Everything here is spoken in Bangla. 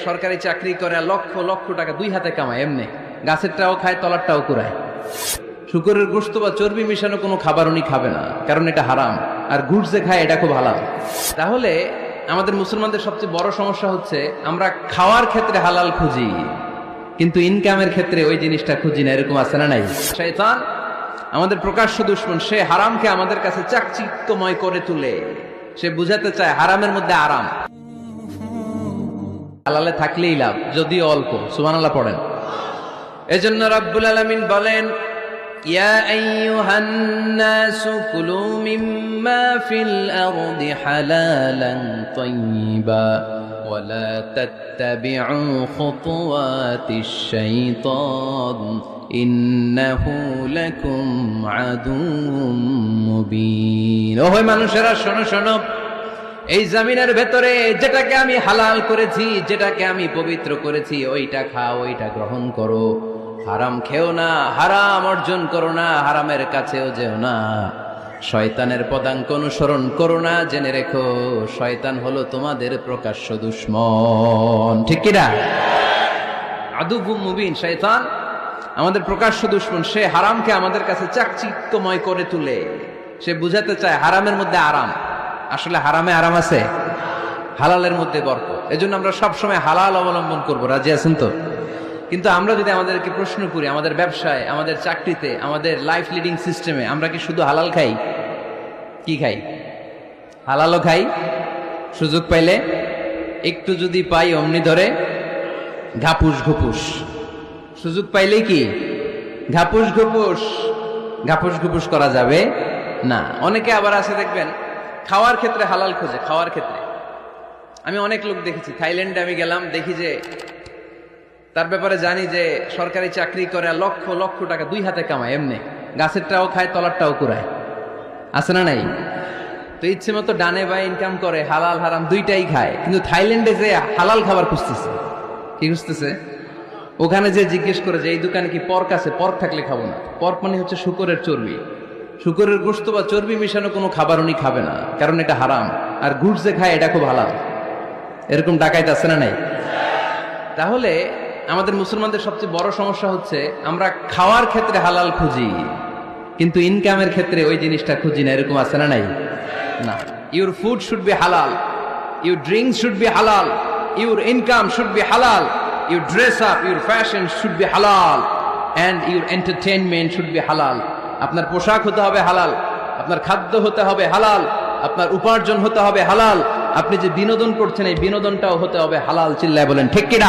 সরকারি চাকরি করে লক্ষ লক্ষ টাকা দুই হাতে কামায়, এমনি গাছেরটাও খায় তলারটাও কুড়ায়। শুকরের গোশত বা চর্বি মিশানো কোনো খাবার উনি খাবে না, কারণ এটা হারাম। আর ঘুষ যে খায় এটা খুব হালাল। তাহলে আমাদের মুসলমানদের সবচেয়ে বড় সমস্যা হচ্ছে আমরা খাওয়ার ক্ষেত্রে হালাল খুঁজি, কিন্তু ইনকামের ক্ষেত্রে ওই জিনিসটা খুঁজি না। এরকম আছে না নাই? শয়তান আমাদের প্রকাশ্য দুশমন, সে হারামকে আমাদের কাছে চাকচিক্যময় করে তুলে। সে বুঝাতে চায় হারামের মধ্যে আরাম, হালালে থাকলেই লাভ, যদিও অল্প। সুবহানাল্লাহ পড়েন। এজন্য রাব্বুল আলামিন বলেন, ইয়া আইয়ুহান নাসু কুলু মিম্মা ফিল আরদি হালালান তাইয়্যিবা ওয়া লা তাত্তাবিউ খুতুওয়াতিশ শাইতান ইন্নাহু লাকুম আদুউম মুবিন। ও হে মানুষেরা, শোনো শোনো, এই জমিনের ভেতরে যেটাকে আমি হালাল করেছি, যেটাকে আমি পবিত্র করেছি, ওইটা খাও, ওইটা গ্রহণ করো। হারাম খেও না, হারাম অর্জন করো না, হারামের কাছেও যেও না। শয়তানের পদাঙ্ক অনুসরণ করো না। জেনে রেখো, শয়তান হলো তোমাদের প্রকাশ্য দুশমন। ঠিক কিনা? আদুউম মুবিন। শয়তান আমাদের প্রকাশ্য দুশমন। সে হারামকে আমাদের কাছে চাকচিক্যময় করে তুলে। সে বুঝাতে চায় হারামের মধ্যে আরাম। আসলে হারামে আরাম আছে, হালালের মধ্যে বরকত। এজন্য আমরা সবসময় হালাল অবলম্বন করব। রাজি আছেন তো? কিন্তু আমরা যদি আমাদেরকে প্রশ্ন করি, আমাদের ব্যবসায়, আমাদের চাকরিতে, আমাদের লাইফ লিডিং সিস্টেমে আমরা কি শুধু হালাল খাই? কি খাই? হালালও খাই, সুযোগ পাইলে একটু যদি পাই অমনি ধরে ঘাপুস ঘুপুস। সুযোগ পাইলেই কি ঘাপুস ঘুপুস, ঘাপুস ঘুপুস করা যাবে না। অনেকে আবার আছে দেখবেন খাওয়ার ক্ষেত্রে হালাল খোঁজে। খাওয়ার ক্ষেত্রে আমি অনেক লোক দেখেছি। থাইল্যান্ডে আমি গেলাম, দেখি যে তার ব্যাপারে জানি যে সরকারি চাকরি করে লক্ষ লক্ষ টাকা দুই হাতে কামায়, এমনি গাছেরটাও খায় তলারটাও কুড়ায়। আছে না নাই? তো ইচ্ছে মতো ডানে বাই ইনকাম করে, হালাল হারাম দুইটাই খায়। কিন্তু থাইল্যান্ডে যে হালাল খাবার খুঁজতেছে। কি খুঁজতেছে? ওখানে যে জিজ্ঞেস করে যে এই দোকানে কি পর্ক আছে? পর্ক থাকলে খাবো না। পর্ক মানে হচ্ছে শুকরের চর্বি। শুকরের গোশত বা চর্বি মিশানো কোনো খাবার উনি খাবে না, কারণ এটা হারাম। আর ঘুষ যে খায় এটা খুব হালাল। এরকম ডাকাইত আছে না নাই? তাহলে আমাদের মুসলমানদের সবচেয়ে বড় সমস্যা হচ্ছে আমরা খাওয়ার ক্ষেত্রে হালাল খুঁজি, কিন্তু ইনকামের ক্ষেত্রে ওই জিনিসটা খুঁজি না। এরকম আছে না নাই? না। Your food should be halal, your drinks should be halal, your income should be halal, your dress up, your fashion should be halal, and your entertainment should be halal. আপনার পোশাক হতে হবে হালাল, আপনার খাদ্য হতে হবে হালাল, আপনার উপার্জন হতে হবে হালাল, আপনি যে বিনোদন করছেন এই বিনোদনটাও হতে হবে হালাল। চিল্লায় বলেন ঠিক কিনা?